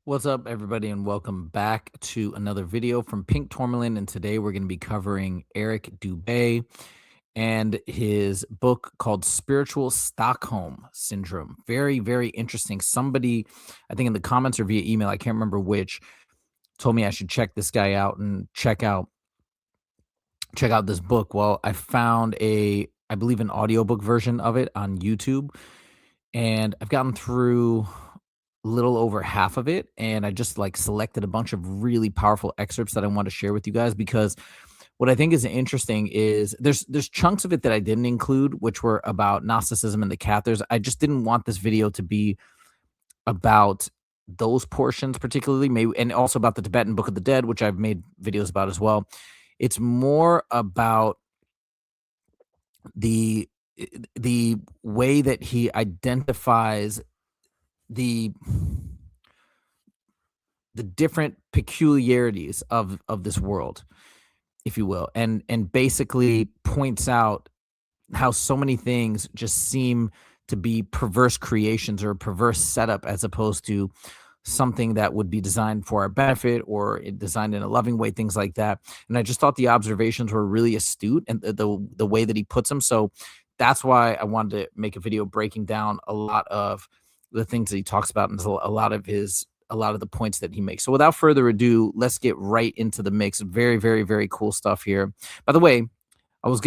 What's up, everybody, and welcome back to another video from Pink Tourmaline. And today we're going to be covering Eric Dubay and his book called Spiritual Stockholm Syndrome. Very, very interesting. Somebody, I think in the comments or via email, I can't remember which, told me I should check this guy out and check out this book. Well, I found I believe an audiobook version of it on YouTube, and I've gotten through little over half of it, and I just like selected a bunch of really powerful excerpts that I want to share with you guys, because what I think is interesting is there's chunks of it that I didn't include, which were about Gnosticism and the CAPTORs. I just didn't want this video to be about those portions particularly, maybe, and also about the Tibetan Book of the Dead, which I've made videos about as well. It's more about the the way that he identifies the different peculiarities of this world, if you will, and basically points out how so many things just seem to be perverse creations or a perverse setup, as opposed to something that would be designed for our benefit or designed in a loving way, things like that. And I just thought the observations were really astute, and the way that he puts them. So that's why I wanted to make a video breaking down a lot of the things that he talks about and a lot of the points that he makes. So without further ado, let's get right into the mix. Very, very, very cool stuff here. By the way, I was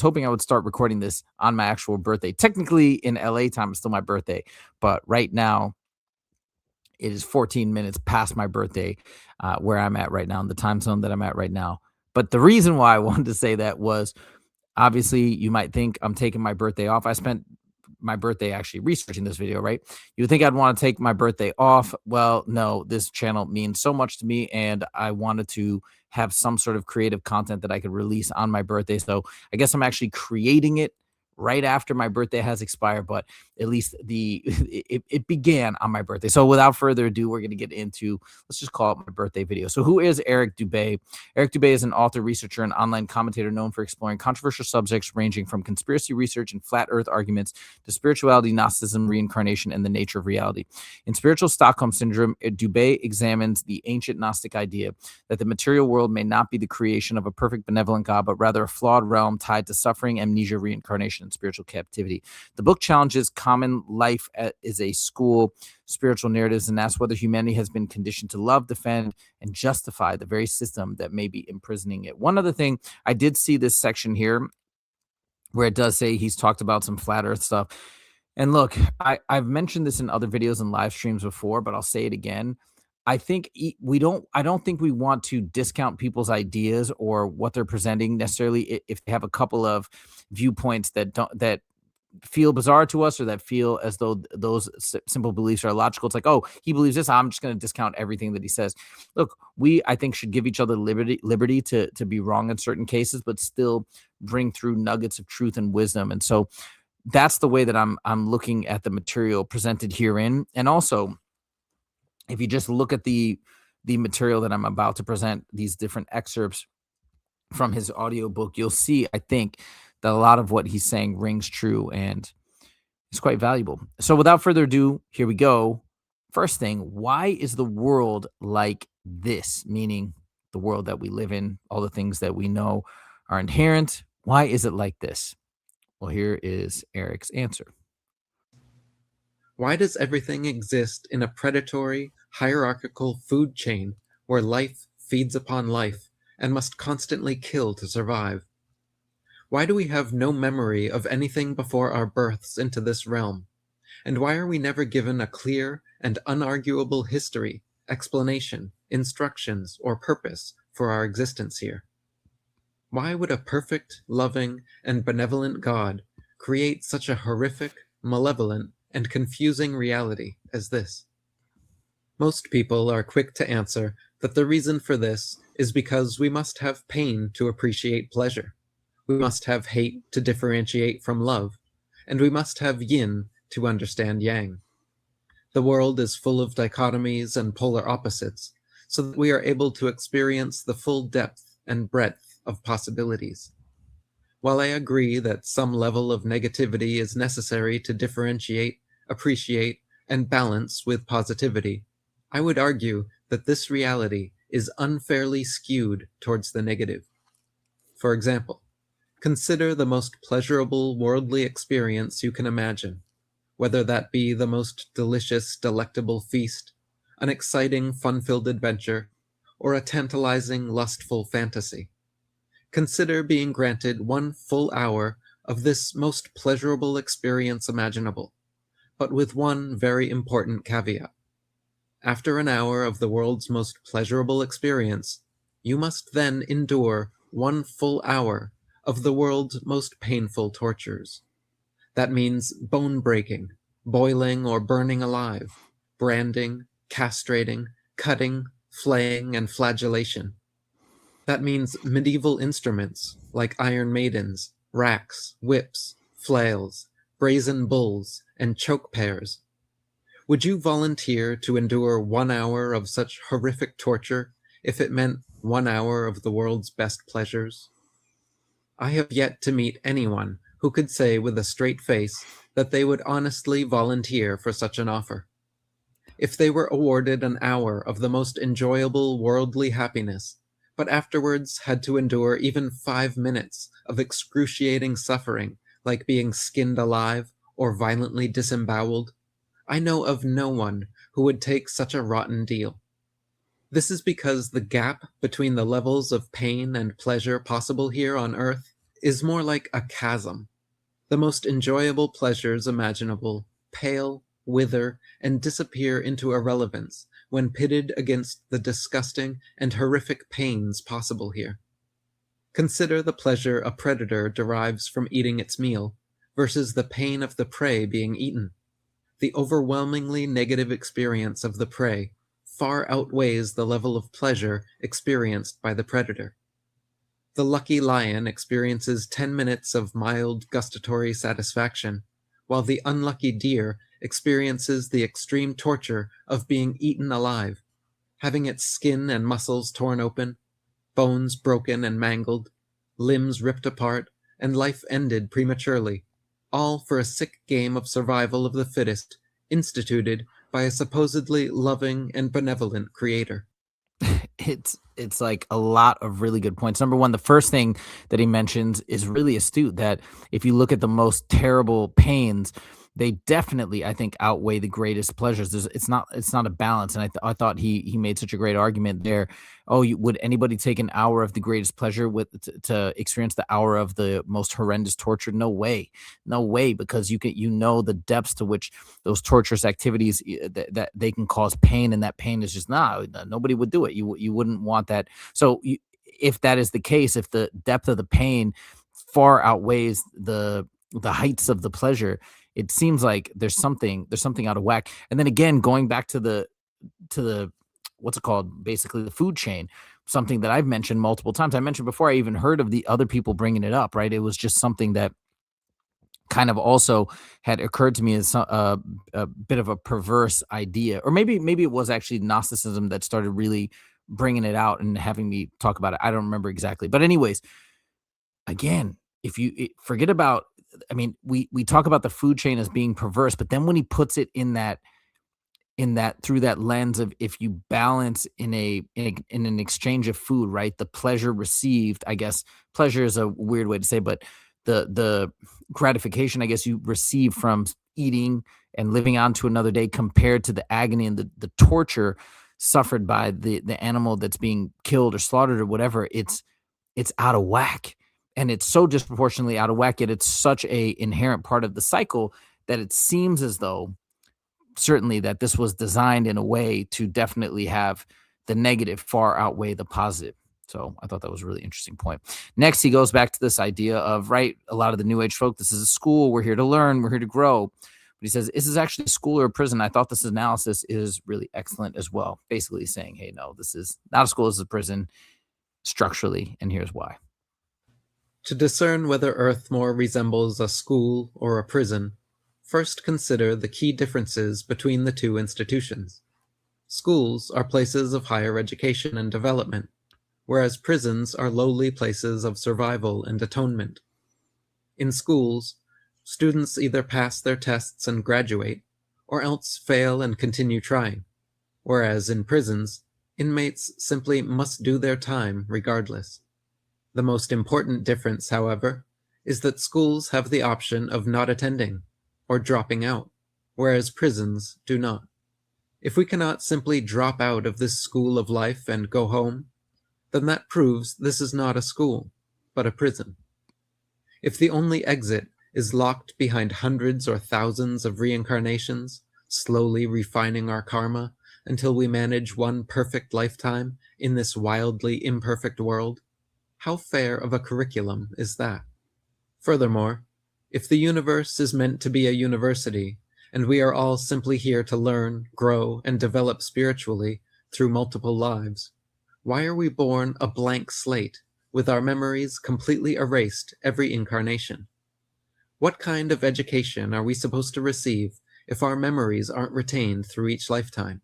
hoping I would start recording this on my actual birthday. Technically in LA time, it's still my birthday, but right now it is 14 minutes past my birthday, where I'm at right now, in the time zone that I'm at right now. But the reason why I wanted to say that was, obviously, you might think I'm taking my birthday off. I spent my birthday actually researching this video, right? You would think I'd want to take my birthday off. Well, no, this channel means so much to me, and I wanted to have some sort of creative content that I could release on my birthday. So I guess I'm actually creating it right after my birthday has expired, but at least it began on my birthday. So without further ado, we're going to get into, let's just call it my birthday video. So who is Eric Dubay? Eric Dubay is an author, researcher, and online commentator known for exploring controversial subjects ranging from conspiracy research and flat earth arguments to spirituality, Gnosticism, reincarnation, and the nature of reality. In Spiritual Stockholm Syndrome, Dubay examines the ancient Gnostic idea that the material world may not be the creation of a perfect benevolent God, but rather a flawed realm tied to suffering, amnesia, reincarnation, and spiritual captivity. The book challenges common life as a school, spiritual narratives, and asks whether humanity has been conditioned to love, defend, and justify the very system that may be imprisoning it. One other thing, I did see this section here where it does say he's talked about some flat earth stuff. And look, I've mentioned this in other videos and live streams before, but I'll say it again. I think I don't think we want to discount people's ideas or what they're presenting necessarily if they have a couple of viewpoints that feel bizarre to us, or that feel as though those simple beliefs are logical. It's like, oh, he believes this, I'm just going to discount everything that he says. Look, I think should give each other liberty to be wrong in certain cases, but still bring through nuggets of truth and wisdom. And so that's the way that I'm looking at the material presented herein. And also, if you just look at the material that I'm about to present, these different excerpts from his audiobook, you'll see, I think, that a lot of what he's saying rings true and it's quite valuable. So without further ado, here we go. First thing, why is the world like this? Meaning the world that we live in, all the things that we know are inherent. Why is it like this? Well, here is Eric's answer. Why does everything exist in a predatory, hierarchical food chain where life feeds upon life and must constantly kill to survive? Why do we have no memory of anything before our births into this realm? And why are we never given a clear and unarguable history, explanation, instructions, or purpose for our existence here? Why would a perfect, loving, and benevolent God create such a horrific, malevolent, and confusing reality as this? Most people are quick to answer that the reason for this is because we must have pain to appreciate pleasure. We must have hate to differentiate from love, and we must have yin to understand yang. The world is full of dichotomies and polar opposites, so that we are able to experience the full depth and breadth of possibilities. While I agree that some level of negativity is necessary to differentiate, appreciate, and balance with positivity, I would argue that this reality is unfairly skewed towards the negative. For example, consider the most pleasurable worldly experience you can imagine, whether that be the most delicious, delectable feast, an exciting, fun-filled adventure, or a tantalizing, lustful fantasy. Consider being granted 1 full hour of this most pleasurable experience imaginable, but with one very important caveat. After an hour of the world's most pleasurable experience, you must then endure 1 full hour of the world's most painful tortures. That means bone breaking, boiling or burning alive, branding, castrating, cutting, flaying, and flagellation. That means medieval instruments like iron maidens, racks, whips, flails, brazen bulls, and choke pears. Would you volunteer to endure 1 hour of such horrific torture if it meant 1 hour of the world's best pleasures? I have yet to meet anyone who could say with a straight face that they would honestly volunteer for such an offer. If they were awarded an hour of the most enjoyable worldly happiness, but afterwards had to endure even 5 minutes of excruciating suffering, like being skinned alive or violently disemboweled, I know of no one who would take such a rotten deal. This is because the gap between the levels of pain and pleasure possible here on Earth is more like a chasm. The most enjoyable pleasures imaginable pale, wither, and disappear into irrelevance when pitted against the disgusting and horrific pains possible here. Consider the pleasure a predator derives from eating its meal versus the pain of the prey being eaten. The overwhelmingly negative experience of the prey far outweighs the level of pleasure experienced by the predator. The lucky lion experiences 10 minutes of mild gustatory satisfaction, while the unlucky deer experiences the extreme torture of being eaten alive, having its skin and muscles torn open, bones broken and mangled, limbs ripped apart, and life ended prematurely, all for a sick game of survival of the fittest, instituted by a supposedly loving and benevolent creator. It's like a lot of really good points. Number one, the first thing that he mentions is really astute, that if you look at the most terrible pains, they definitely, I think, outweigh the greatest pleasures. It's not a balance, and I thought he made such a great argument there. Oh, would anybody take an hour of the greatest pleasure to experience the hour of the most horrendous torture? No way, no way, because you know the depths to which those torturous activities that they can cause pain, and that pain is just nobody would do it. You wouldn't want that. So if that is the case, if the depth of the pain far outweighs the heights of the pleasure, it seems like there's something out of whack. And then again, going back to the what's it called, basically the food chain, something that I've mentioned multiple times. I mentioned before I even heard of the other people bringing it up, right? It was just something that kind of also had occurred to me as a bit of a perverse idea, or maybe it was actually Gnosticism that started really bringing it out and having me talk about it. I don't remember exactly, but anyways, again, if you forget about, I mean, we talk about the food chain as being perverse, but then when he puts it in that through that lens of, if you balance in an exchange of food, right, the pleasure received, I guess pleasure is a weird way to say, but the gratification, I guess, you receive from eating and living on to another day, compared to the agony and the torture suffered by the animal that's being killed or slaughtered or whatever, it's out of whack. And it's so disproportionately out of whack, yet it's such a inherent part of the cycle that it seems as though, certainly, that this was designed in a way to definitely have the negative far outweigh the positive. So I thought that was a really interesting point. Next, he goes back to this idea of, right, a lot of the New Age folk, this is a school, we're here to learn, we're here to grow. But he says, this is actually a school or a prison. I thought this analysis is really excellent as well. Basically saying, hey, no, this is not a school, this is a prison structurally, and here's why. To discern whether Earth more resembles a school or a prison, first consider the key differences between the two institutions. Schools are places of higher education and development, whereas prisons are lowly places of survival and atonement. In schools, students either pass their tests and graduate, or else fail and continue trying. whereas in prisons, inmates simply must do their time regardless. The most important difference, however, is that schools have the option of not attending or dropping out, whereas prisons do not. If we cannot simply drop out of this school of life and go home, then that proves this is not a school, but a prison. If the only exit is locked behind hundreds or thousands of reincarnations, slowly refining our karma until we manage one perfect lifetime in this wildly imperfect world, how fair of a curriculum is that? Furthermore, if the universe is meant to be a university, and we are all simply here to learn, grow, and develop spiritually through multiple lives, why are we born a blank slate, with our memories completely erased every incarnation? What kind of education are we supposed to receive if our memories aren't retained through each lifetime?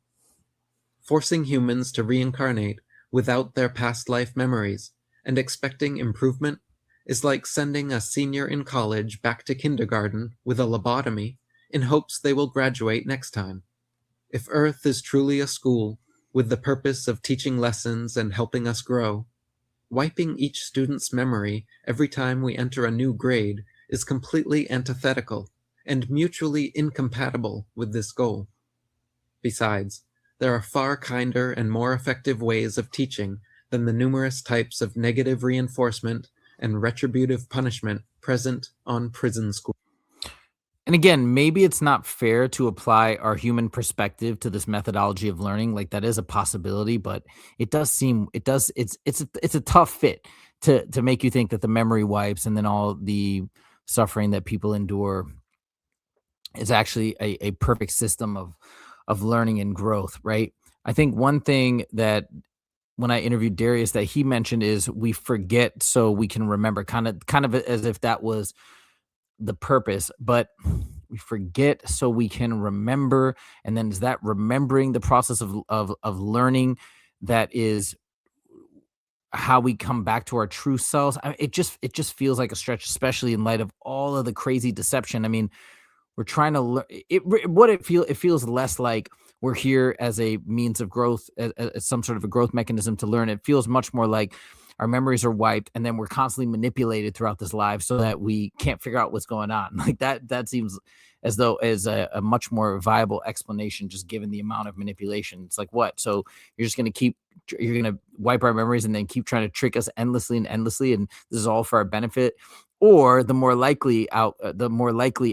Forcing humans to reincarnate without their past life memories and expecting improvement is like sending a senior in college back to kindergarten with a lobotomy in hopes they will graduate next time. If Earth is truly a school with the purpose of teaching lessons and helping us grow, wiping each student's memory every time we enter a new grade is completely antithetical and mutually incompatible with this goal. Besides, there are far kinder and more effective ways of teaching than the numerous types of negative reinforcement and retributive punishment present on prison schools. And again, maybe it's not fair to apply our human perspective to this methodology of learning. Like that is a possibility, but it's a tough fit to make you think that the memory wipes and then all the suffering that people endure is actually a perfect system of learning and growth, right? I think one thing that when I interviewed Darius that he mentioned is we forget so we can remember, kind of as if that was the purpose, but we forget so we can remember. And then is that remembering the process of learning that is how we come back to our true selves? It just feels like a stretch, especially in light of all of the crazy deception. I mean, we're trying to learn it feels less like we're here as a means of growth, as some sort of a growth mechanism to learn. It feels much more like our memories are wiped and then we're constantly manipulated throughout this life so that we can't figure out what's going on. Like that seems as though is a much more viable explanation, just given the amount of manipulation. It's like, what? So you're going to wipe our memories and then keep trying to trick us endlessly and endlessly. And this is all for our benefit. Or the more likely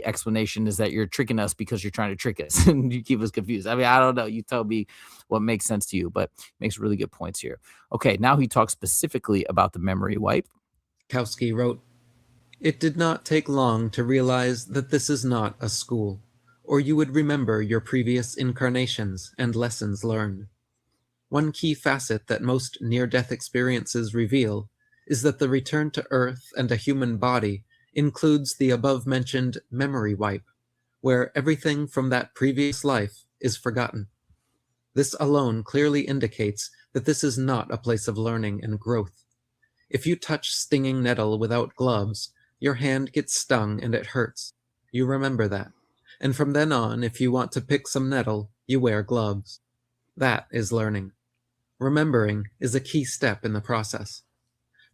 explanation is that you're tricking us because you're trying to trick us and you keep us confused. I mean, I don't know. You tell me what makes sense to you, but makes really good points here. Okay, now he talks specifically about the memory wipe. Kowski wrote, "It did not take long to realize that this is not a school, or you would remember your previous incarnations and lessons learned. One key facet that most near-death experiences reveal is that the return to Earth and a human body includes the above-mentioned memory wipe, where everything from that previous life is forgotten. This alone clearly indicates that this is not a place of learning and growth. If you touch stinging nettle without gloves, your hand gets stung and it hurts. You remember that. And from then on, if you want to pick some nettle, you wear gloves. That is learning. Remembering is a key step in the process.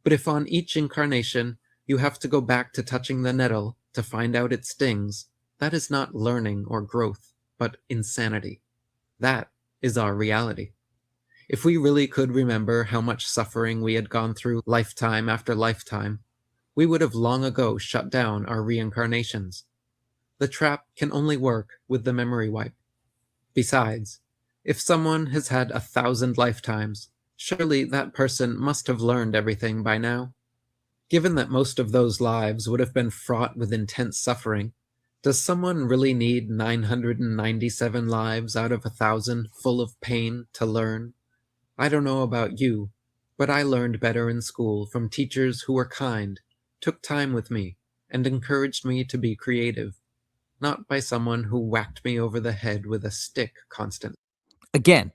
But if on each incarnation you have to go back to touching the nettle to find out it stings, that is not learning or growth, but insanity. That is our reality. If we really could remember how much suffering we had gone through lifetime after lifetime, we would have long ago shut down our reincarnations. The trap can only work with the memory wipe. Besides, if someone has had 1,000 lifetimes, surely that person must have learned everything by now. Given that most of those lives would have been fraught with intense suffering, does someone really need 997 lives out of 1,000 full of pain to learn? I don't know about you, but I learned better in school from teachers who were kind, took time with me, and encouraged me to be creative, not by someone who whacked me over the head with a stick constantly. Again,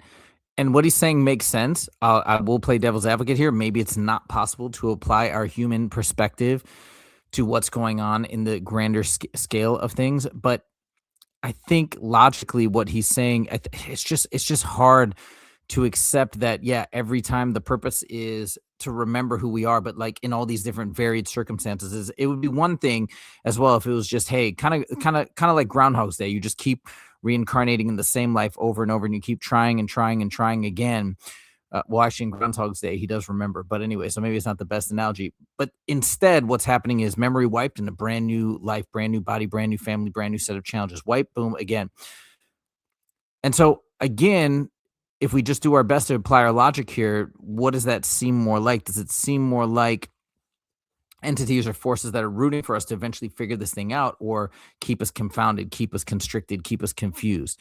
and what he's saying makes sense. I will play devil's advocate here. Maybe it's not possible to apply our human perspective to what's going on in the grander scale of things, but I think logically what he's saying, it's just hard to accept that, yeah, every time the purpose is to remember who we are, but like in all these different varied circumstances, it would be one thing as well if it was just, hey, kind of like Groundhog's Day. You just keep reincarnating in the same life over and over, and you keep trying and trying and trying again. Well, actually, in Groundhog's Day, he does remember. But anyway, so maybe it's not the best analogy. But instead, what's happening is memory wiped and a brand new life, brand new body, brand new family, brand new set of challenges. Wipe, boom, again. And so, again, if we just do our best to apply our logic here, what does that seem more like? Does it seem more like entities or forces that are rooting for us to eventually figure this thing out, or keep us confounded, keep us constricted, keep us confused?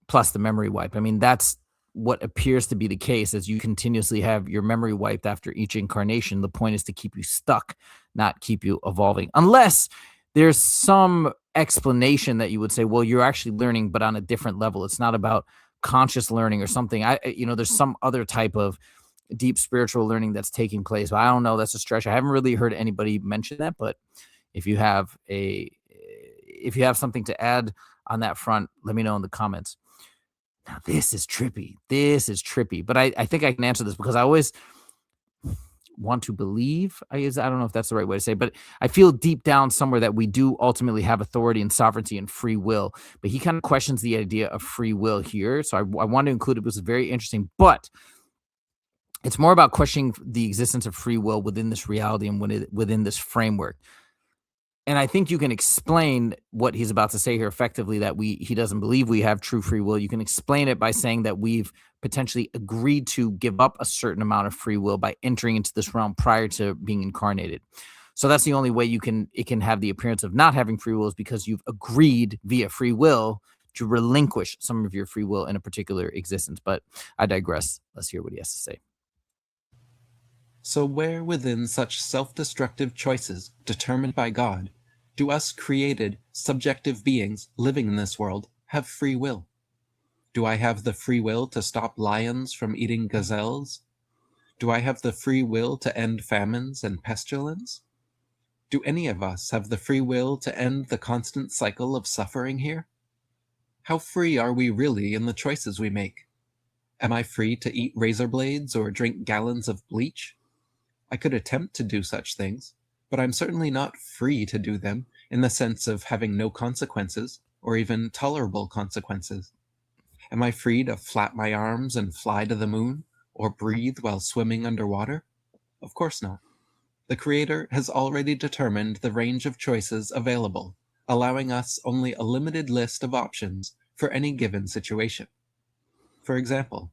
Plus the memory wipe. I mean, that's what appears to be the case as you continuously have your memory wiped after each incarnation. The point is to keep you stuck, not keep you evolving. Unless there's some explanation that you would say, well, you're actually learning, but on a different level. It's not about conscious learning or something. There's some other type of deep spiritual learning that's taking place. But I don't know. That's a stretch. I haven't really heard anybody mention that. But if you have something to add on that front, let me know in the comments. Now, this is trippy. But I think I can answer this because I always want to believe. I don't know if that's the right way to say, but I feel deep down somewhere that we do ultimately have authority and sovereignty and free will. But he kind of questions the idea of free will here. So I want to include it because it's very interesting. But it's more about questioning the existence of free will within this reality and within this framework. And I think you can explain what he's about to say here effectively, that he doesn't believe we have true free will. You can explain it by saying that we've potentially agreed to give up a certain amount of free will by entering into this realm prior to being incarnated. So that's the only way it can have the appearance of not having free will, is because you've agreed via free will to relinquish some of your free will in a particular existence. But I digress. Let's hear what he has to say. So where within such self-destructive choices determined by God do us created, subjective beings living in this world have free will? Do I have the free will to stop lions from eating gazelles? Do I have the free will to end famines and pestilence? Do any of us have the free will to end the constant cycle of suffering here? How free are we really in the choices we make? Am I free to eat razor blades or drink gallons of bleach? I could attempt to do such things, but I'm certainly not free to do them in the sense of having no consequences, or even tolerable consequences. Am I free to flap my arms and fly to the moon, or breathe while swimming underwater? Of course not. The Creator has already determined the range of choices available, allowing us only a limited list of options for any given situation. For example,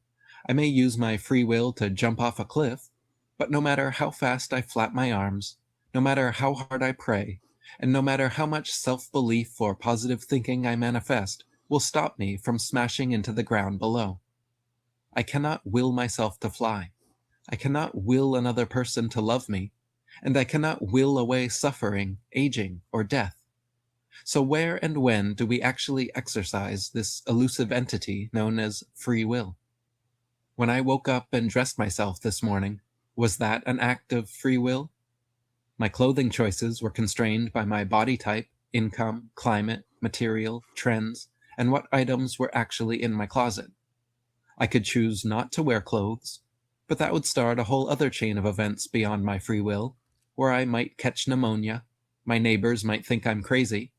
I may use my free will to jump off a cliff, but no matter how fast I flap my arms, no matter how hard I pray, and no matter how much self-belief or positive thinking I manifest, will stop me from smashing into the ground below. I cannot will myself to fly. I cannot will another person to love me, and I cannot will away suffering, aging, or death. So where and when do we actually exercise this elusive entity known as free will? When I woke up and dressed myself this morning, was that an act of free will? My clothing choices were constrained by my body type, income, climate, material, trends, and what items were actually in my closet. I could choose not to wear clothes, but that would start a whole other chain of events beyond my free will, where I might catch pneumonia, my neighbors might think I'm crazy,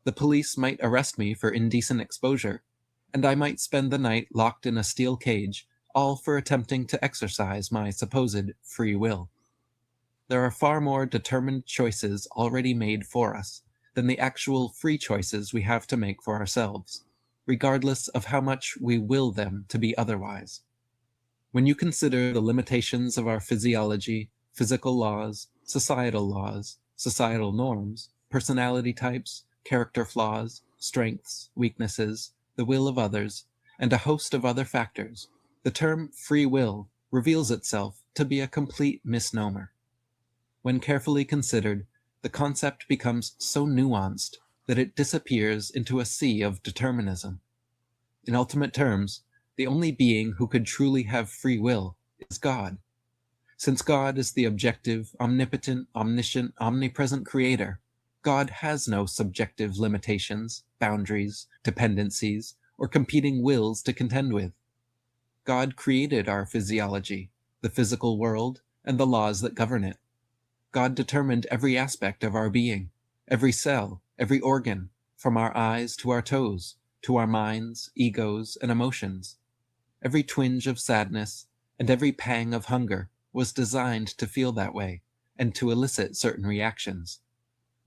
the police might arrest me for indecent exposure, and I might spend the night locked in a steel cage, all for attempting to exercise my supposed free will. There are far more determined choices already made for us than the actual free choices we have to make for ourselves, regardless of how much we will them to be otherwise. When you consider the limitations of our physiology, physical laws, societal norms, personality types, character flaws, strengths, weaknesses, the will of others, and a host of other factors, the term free will reveals itself to be a complete misnomer. When carefully considered, the concept becomes so nuanced that it disappears into a sea of determinism. In ultimate terms, the only being who could truly have free will is God. Since God is the objective, omnipotent, omniscient, omnipresent creator, God has no subjective limitations, boundaries, dependencies, or competing wills to contend with. God created our physiology, the physical world, and the laws that govern it. God determined every aspect of our being, every cell, every organ, from our eyes to our toes, to our minds, egos, and emotions. Every twinge of sadness and every pang of hunger was designed to feel that way and to elicit certain reactions.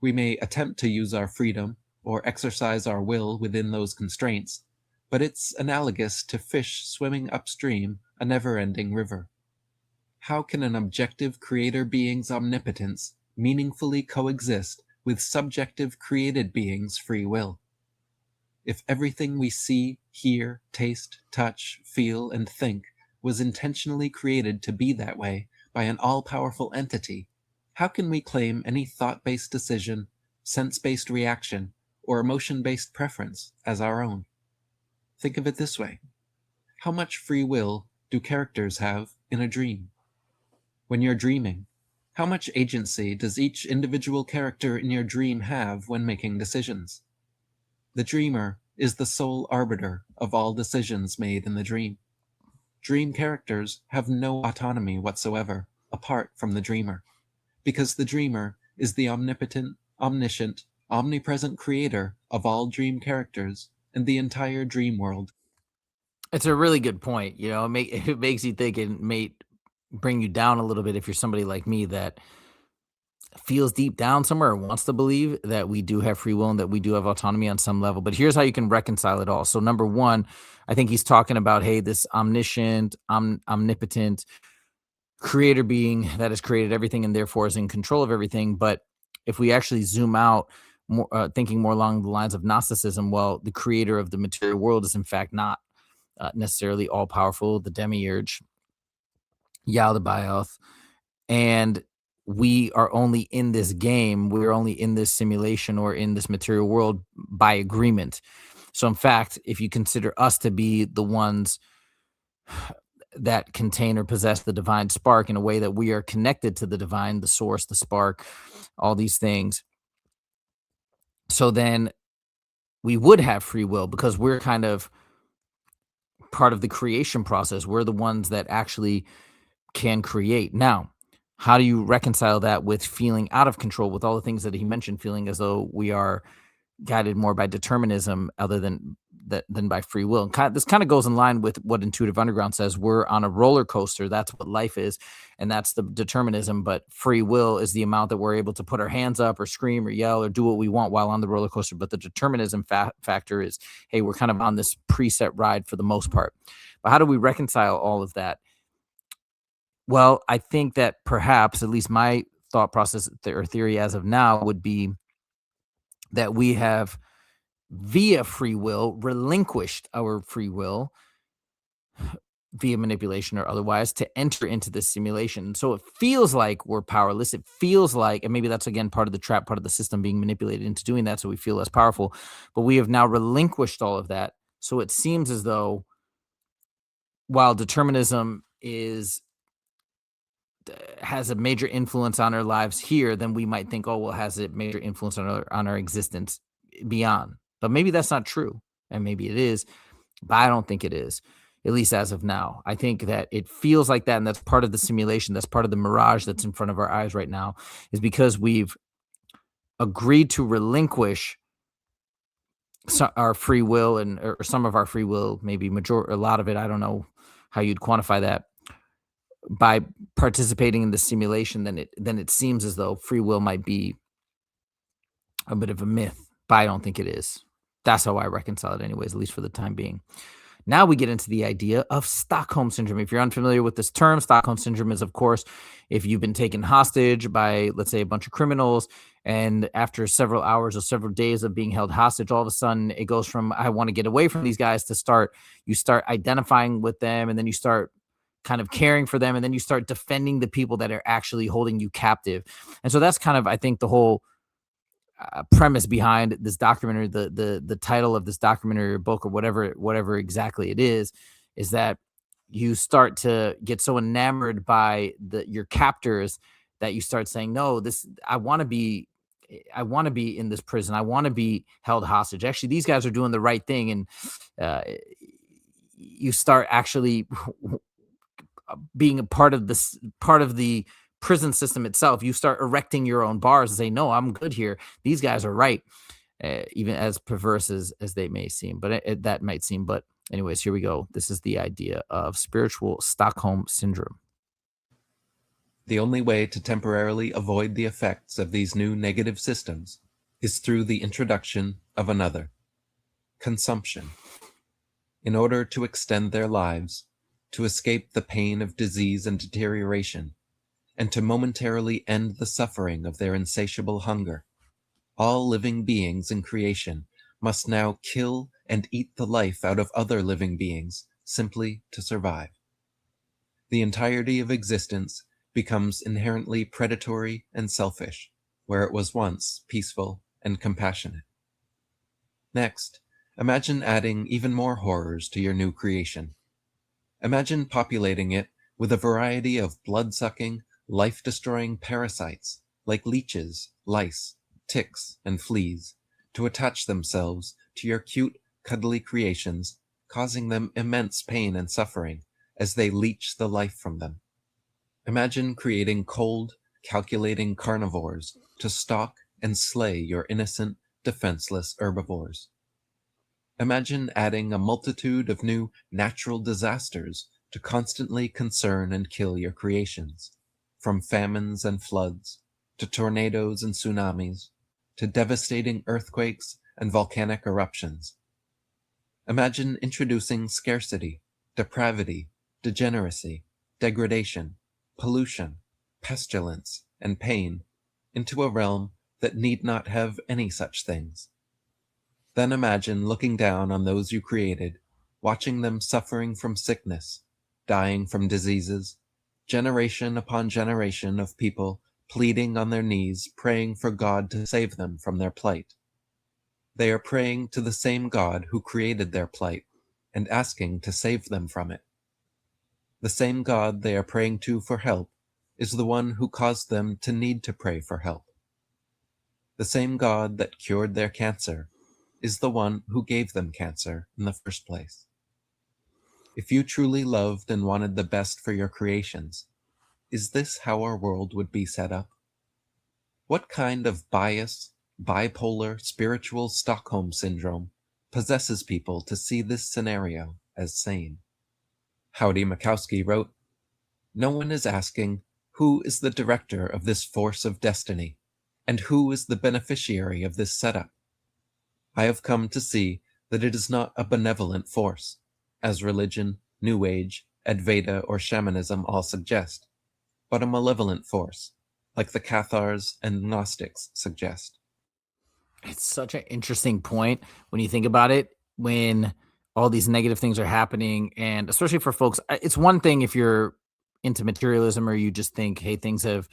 We may attempt to use our freedom or exercise our will within those constraints, but it's analogous to fish swimming upstream a never-ending river. How can an objective creator being's omnipotence meaningfully coexist with subjective created beings' free will? If everything we see, hear, taste, touch, feel, and think was intentionally created to be that way by an all-powerful entity, how can we claim any thought-based decision, sense-based reaction, or emotion-based preference as our own? Think of it this way. How much free will do characters have in a dream? When you're dreaming, how much agency does each individual character in your dream have when making decisions? The dreamer is the sole arbiter of all decisions made in the dream. Dream characters have no autonomy whatsoever apart from the dreamer, because the dreamer is the omnipotent, omniscient, omnipresent creator of all dream characters and the entire dream world. It's a really good point. It makes you think, and may bring you down a little bit if you're somebody like me that feels deep down somewhere or wants to believe that we do have free will and that we do have autonomy on some level. But here's how you can reconcile it all. So number one, I think he's talking about, hey, this omniscient, omnipotent creator being that has created everything and therefore is in control of everything. But if we actually zoom out, more, thinking more along the lines of Gnosticism, well, the creator of the material world is in fact not necessarily all powerful, the demiurge, Yaldabaoth, and we are only in this game, we're only in this simulation or in this material world by agreement. So in fact, if you consider us to be the ones that contain or possess the divine spark in a way that we are connected to the divine, the source, the spark, all these things, so then we would have free will because we're kind of part of the creation process. We're the ones that actually can create. Now, how do you reconcile that with feeling out of control, with all the things that he mentioned, feeling as though we are guided more by determinism other than by free will? And this kind of goes in line with what Intuitive Underground says. We're on a roller coaster. That's what life is, and that's the determinism. But free will is the amount that we're able to put our hands up or scream or yell or do what we want while on the roller coaster. But the determinism factor is, hey, we're kind of on this preset ride for the most part. But how do we reconcile all of that? Well, I think that perhaps, at least my thought process or theory as of now, would be that we have, via free will, relinquished our free will via manipulation or otherwise to enter into this simulation. So it feels like we're powerless. It feels like, and maybe that's again part of the trap, part of the system being manipulated into doing that so we feel less powerful. But we have now relinquished all of that. So it seems as though while determinism has a major influence on our lives here, then we might think, oh, well, has a major influence on our existence beyond. But maybe that's not true. And maybe it is, but I don't think it is, at least as of now. I think that it feels like that, and that's part of the simulation. That's part of the mirage that's in front of our eyes right now, is because we've agreed to relinquish our free will or some of our free will, maybe a lot of it. I don't know how you'd quantify that. By participating in the simulation, then it seems as though free will might be a bit of a myth, but I don't think it is. That's how I reconcile it anyways, at least for the time being. Now we get into the idea of Stockholm Syndrome. If you're unfamiliar with this term, Stockholm Syndrome is, of course, if you've been taken hostage by, let's say, a bunch of criminals, and after several hours or several days of being held hostage, all of a sudden it goes from, I want to get away from these guys, to you start identifying with them, and then you start kind of caring for them, and then you start defending the people that are actually holding you captive. And so that's kind of, I think, the whole premise behind this documentary, the title of this documentary or book or whatever exactly it is that you start to get so enamored by your captors that you start saying, no, I want to be I want to be in this prison. I want to be held hostage. Actually, these guys are doing the right thing. And you start actually being a part of the prison system itself. You start erecting your own bars and say, no, I'm good here. These guys are right. Even as perverse as they may seem, but that might seem. But anyways, here we go. This is the idea of spiritual Stockholm syndrome. The only way to temporarily avoid the effects of these new negative systems is through the introduction of another, consumption. In order to extend their lives, to escape the pain of disease and deterioration, and to momentarily end the suffering of their insatiable hunger, all living beings in creation must now kill and eat the life out of other living beings simply to survive. The entirety of existence becomes inherently predatory and selfish, where it was once peaceful and compassionate. Next, imagine adding even more horrors to your new creation. Imagine populating it with a variety of blood-sucking, life-destroying parasites like leeches, lice, ticks, and fleas, to attach themselves to your cute, cuddly creations, causing them immense pain and suffering as they leech the life from them. Imagine creating cold, calculating carnivores to stalk and slay your innocent, defenseless herbivores. Imagine adding a multitude of new natural disasters to constantly concern and kill your creations, from famines and floods, to tornadoes and tsunamis, to devastating earthquakes and volcanic eruptions. Imagine introducing scarcity, depravity, degeneracy, degradation, pollution, pestilence, and pain into a realm that need not have any such things. Then imagine looking down on those you created, watching them suffering from sickness, dying from diseases, generation upon generation of people pleading on their knees, praying for God to save them from their plight. They are praying to the same God who created their plight and asking to save them from it. The same God they are praying to for help is the one who caused them to need to pray for help. The same God that cured their cancer is the one who gave them cancer in the first place. If you truly loved and wanted the best for your creations, is this how our world would be set up? What kind of bias, bipolar, spiritual Stockholm syndrome possesses people to see this scenario as sane? Howdy Mikowski wrote, "No one is asking who is the director of this force of destiny, and who is the beneficiary of this setup. I have come to see that it is not a benevolent force, as religion, New Age, Advaita, or shamanism all suggest, but a malevolent force, like the CAPTORs and Gnostics suggest." It's such an interesting point when you think about it, when all these negative things are happening. And especially for folks, it's one thing if you're into materialism or you just think, hey, things have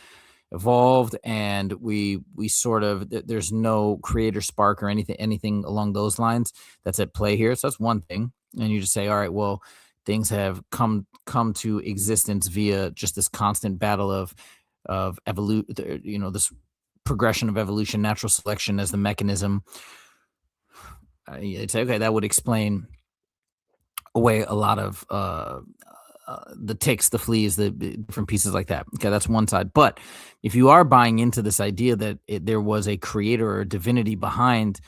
evolved and we sort of there's no creator spark or anything along those lines that's at play here. So that's one thing. And you just say, all right, well, things have come to existence via just this constant battle of evolution, this progression of evolution, natural selection as the mechanism. You'd say, okay, that would explain away a lot of the ticks, the fleas, the different pieces like that. Okay, that's one side. But if you are buying into this idea that there was a creator or a divinity behind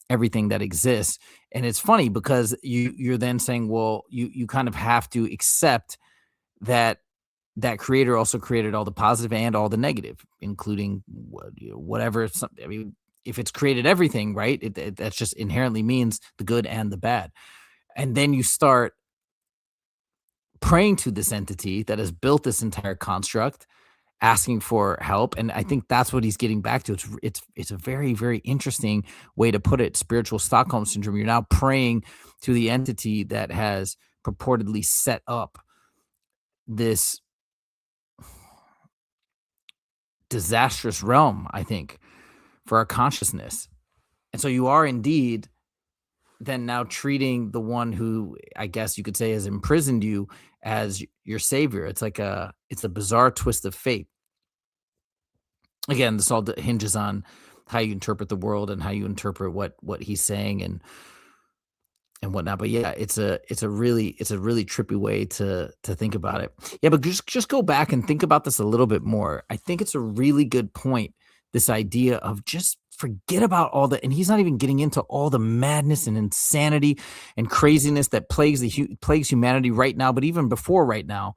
everything that exists, and it's funny because you're then saying, well, you kind of have to accept that creator also created all the positive and all the negative, including whatever. I mean, if it's created everything, right? That just inherently means the good and the bad. And then you start praying to this entity that has built this entire construct, asking for help. And I think that's what he's getting back to. It's a very, very interesting way to put it. Spiritual Stockholm syndrome. You're now praying to the entity that has purportedly set up this disastrous realm, I think, for our consciousness. And so you are indeed then now treating the one who I guess you could say has imprisoned you as your savior. It's a bizarre twist of fate. Again, this all hinges on how you interpret the world and how you interpret what he's saying and whatnot. But yeah, it's a really trippy way to think about it. Yeah, but just go back and think about this a little bit more. I think it's a really good point. This idea of just forget about all the, and he's not even getting into all the madness and insanity and craziness that plagues humanity right now, but even before right now,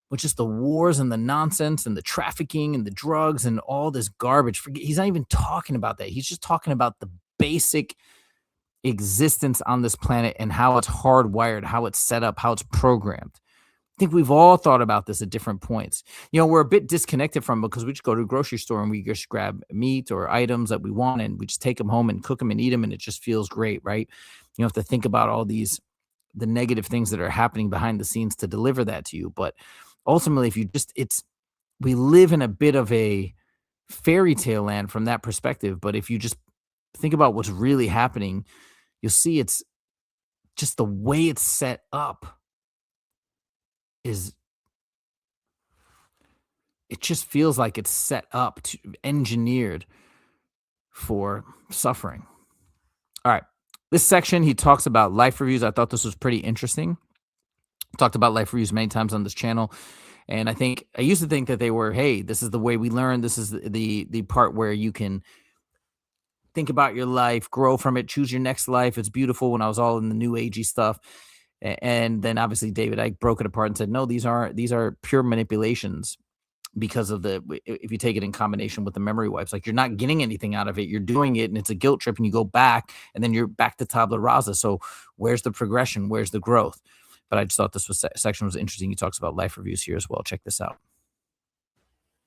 which is the wars and the nonsense and the trafficking and the drugs and all this garbage. He's not even talking about that. He's just talking about the basic existence on this planet and how it's hardwired, how it's set up, how it's programmed. I think we've all thought about this at different points. We're a bit disconnected from it because we just go to a grocery store and we just grab meat or items that we want and we just take them home and cook them and eat them, and it just feels great, right? You don't have to think about all the negative things that are happening behind the scenes to deliver that to you. But ultimately, if you just, we live in a bit of a fairy tale land from that perspective. But if you just think about what's really happening, you'll see it's just the way it's set up it just feels like it's set up to engineered for suffering. All right. This section, he talks about life reviews. I thought this was pretty interesting. Talked about life reviews many times on this channel. And I used to think that they were, hey, this is the way we learn. This is the part where you can think about your life, grow from it, choose your next life. It's beautiful. When I was all in the new agey stuff. And then obviously David Icke broke it apart and said, no, these are pure manipulations because of if you take it in combination with the memory wipes, like you're not getting anything out of it. You're doing it and it's a guilt trip and you go back and then you're back to tabula rasa. So where's the progression? Where's the growth? But I just thought this section was interesting. He talks about life reviews here as well. Check this out.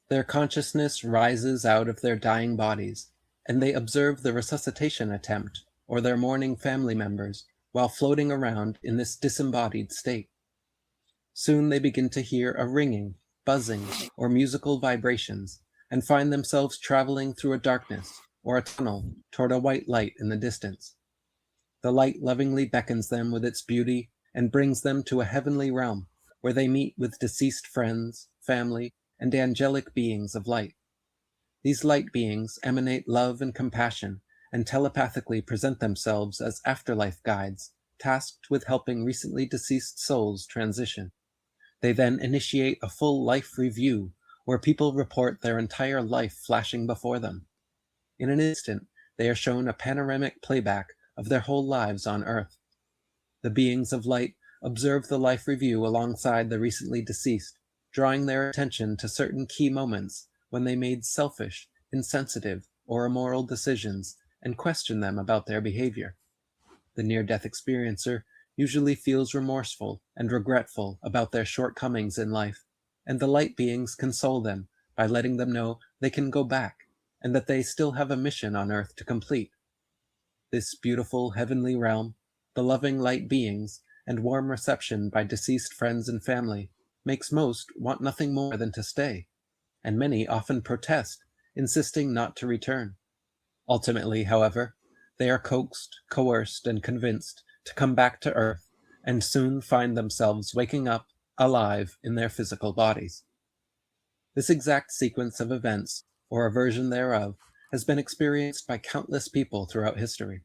Their consciousness rises out of their dying bodies, and they observe the resuscitation attempt or their mourning family members while floating around in this disembodied state. Soon they begin to hear a ringing, buzzing, or musical vibrations, and find themselves traveling through a darkness or a tunnel toward a white light in the distance. The light lovingly beckons them with its beauty and brings them to a heavenly realm where they meet with deceased friends, family, and angelic beings of light. These light beings emanate love and compassion and telepathically present themselves as afterlife guides, tasked with helping recently deceased souls transition. They then initiate a full life review where people report their entire life flashing before them. In an instant, they are shown a panoramic playback of their whole lives on Earth. The beings of light observe the life review alongside the recently deceased, drawing their attention to certain key moments when they made selfish, insensitive, or immoral decisions and question them about their behavior. The near-death experiencer usually feels remorseful and regretful about their shortcomings in life, and the light beings console them by letting them know they can go back and that they still have a mission on Earth to complete. This beautiful heavenly realm, the loving light beings, and warm reception by deceased friends and family makes most want nothing more than to stay, and many often protest, insisting not to return. Ultimately, however, they are coaxed, coerced, and convinced to come back to Earth, and soon find themselves waking up, alive in their physical bodies. This exact sequence of events, or a version thereof, has been experienced by countless people throughout history.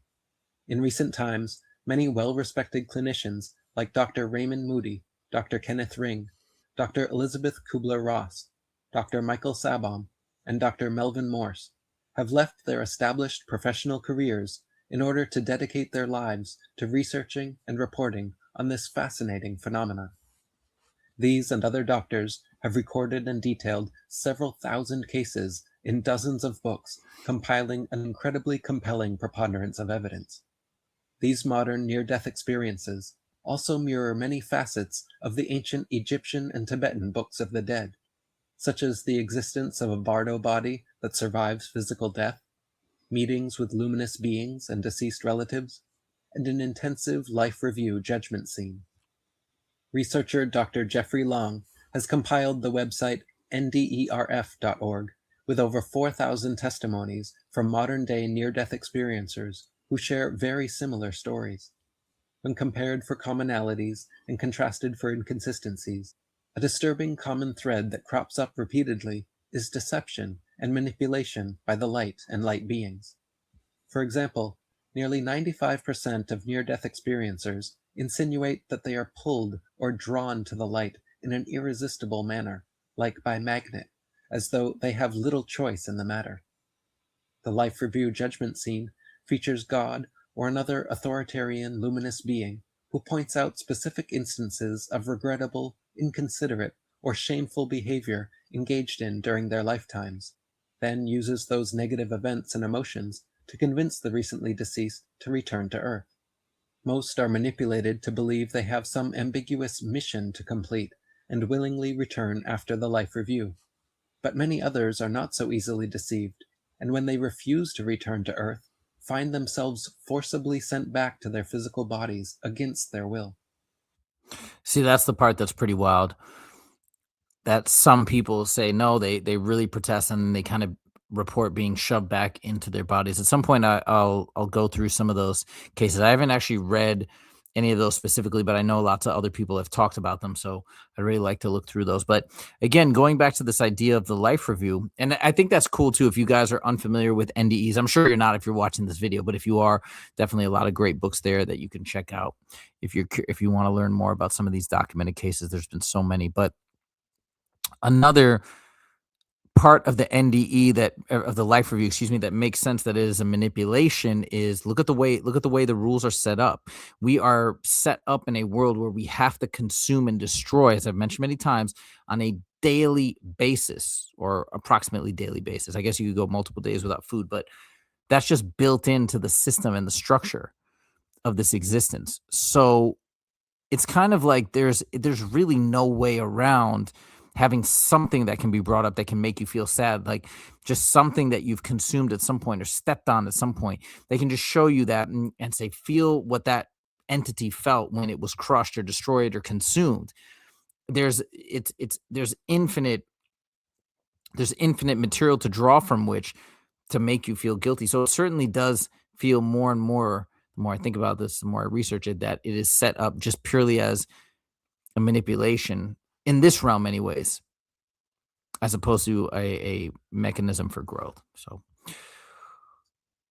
In recent times, many well-respected clinicians like Dr. Raymond Moody, Dr. Kenneth Ring, Dr. Elizabeth Kubler-Ross, Dr. Michael Sabom, and Dr. Melvin Morse have left their established professional careers in order to dedicate their lives to researching and reporting on this fascinating phenomenon. These and other doctors have recorded and detailed several thousand cases in dozens of books, compiling an incredibly compelling preponderance of evidence. These modern near-death experiences also mirror many facets of the ancient Egyptian and Tibetan books of the dead, such as the existence of a bardo body that survives physical death, meetings with luminous beings and deceased relatives, and an intensive life review judgment scene. Researcher Dr. Jeffrey Long has compiled the website nderf.org with over 4,000 testimonies from modern-day near-death experiencers who share very similar stories. When compared for commonalities and contrasted for inconsistencies, a disturbing common thread that crops up repeatedly is deception and manipulation by the light and light beings. For example, nearly 95% of near-death experiencers insinuate that they are pulled or drawn to the light in an irresistible manner, like by magnet, as though they have little choice in the matter. The Life Review judgment scene features God or another authoritarian luminous being who points out specific instances of regrettable, inconsiderate, or shameful behavior engaged in during their lifetimes, then uses those negative events and emotions to convince the recently deceased to return to Earth. Most are manipulated to believe they have some ambiguous mission to complete and willingly return after the life review. But many others are not so easily deceived, and when they refuse to return to Earth, find themselves forcibly sent back to their physical bodies against their will. See, that's the part that's pretty wild. That some people say no, they really protest and then they kind of report being shoved back into their bodies. At some point, I'll go through some of those cases. I haven't actually read any of those specifically, but I know lots of other people have talked about them, so I'd really like to look through those. But again, going back to this idea of the life review, and I think that's cool too. If you guys are unfamiliar with NDEs, I'm sure you're not if you're watching this video, but if you are, definitely a lot of great books there that you can check out if you want to learn more about some of these documented cases. There's been so many, but another part of the NDE that of the life review, excuse me, that makes sense that it is a manipulation is look at the way the rules are set up. We are set up in a world where we have to consume and destroy, as I've mentioned many times, on a daily basis or approximately daily basis. I guess you could go multiple days without food, but that's just built into the system and the structure of this existence. So it's kind of like there's really no way around having something that can be brought up that can make you feel sad, like just something that you've consumed at some point or stepped on at some point. They can just show you that and say, feel what that entity felt when it was crushed or destroyed or consumed. There's infinite material to draw from which to make you feel guilty. So it certainly does feel more and more, the more I think about this, the more I research it, that it is set up just purely as a manipulation in this realm anyways, as opposed to a mechanism for growth. So,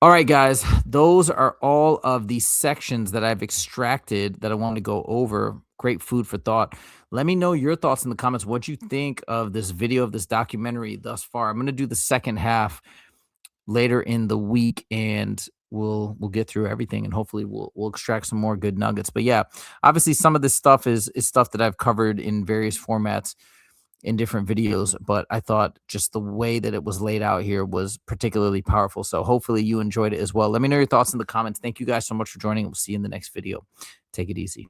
all right, guys, those are all of the sections that I've extracted that I want to go over. Great food for thought. Let me know your thoughts in the comments. What you think of this video, of this documentary thus far. I'm going to do the second half later in the week, and we'll get through everything, and hopefully we'll extract some more good nuggets. But yeah, obviously some of this stuff is stuff that I've covered in various formats in different videos, but I thought just the way that it was laid out here was particularly powerful. So hopefully you enjoyed it as well. Let me know your thoughts in the comments. Thank you guys so much for joining. We'll see you in the next video. Take it easy.